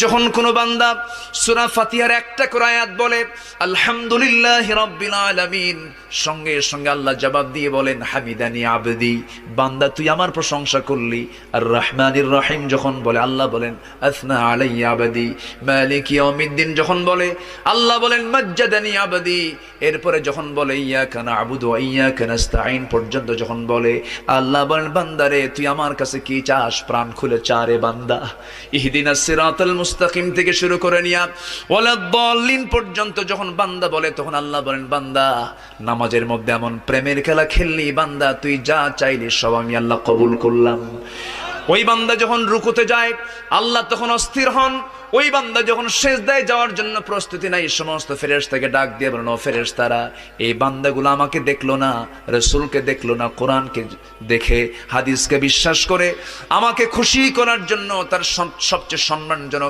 যখন কোনো বান্দা সূরা ফাতিহার একটা করে আয়াত বলে আলহামদুলিল্লাহি রাব্বিল আলামিন, সঙ্গে সঙ্গে আল্লাহ জবাব দিয়ে বলেন হামিদানি আবদি, বান্দা তুই আমার প্রশংসা করলি। আর রহমানির রহিম যখন বলে আল্লাহ বলেন আসনা আলাইয়া আবদি। মালিক ইয়াউমিদ্দিন যখন বলে আল্লাহ বলেন মাজ্জাদানি আবদি। এরপরে যখন বলে ইয়াকা না'বুদু ওয়া ইয়াকা নাস্তাঈন পর্যন্ত যখন বলে আল্লাহ বলেন বান্দারে তুই আমার কাছে কি চাস, প্রাণ খুলে চারে বান্দা। ইহদিনাস সিরাতাল মুস্তাকিম থেকে শুরু করে নিয়া ওয়ালাদ-দাল্লিন পর্যন্ত যখন বান্দা বলে তখন আল্লাহ বলেন বান্দা নামাজের মধ্যে এমন প্রেমের খেলা খেললি বান্দা, তুই যা চাইলি সব আমি আল্লাহ কবুল করলাম। ওই বান্দা যখন রুকুতে যায় আল্লাহ তখন অস্থির হন। ওই বান্দা যখন সিজদায় যাওয়ার জন্য প্রস্তুতি নাই, সমস্ত ফেরেশতাকে ডাক দিয়ে বলেন ও ফেরেশতারা, এই বান্দাগুলো আমাকে দেখলো না, রাসূলকে দেখলো না, কোরআনকে দেখে হাদিসকে বিশ্বাস করে আমাকে খুশি করার জন্য তার সবচেয়ে সম্মানজনক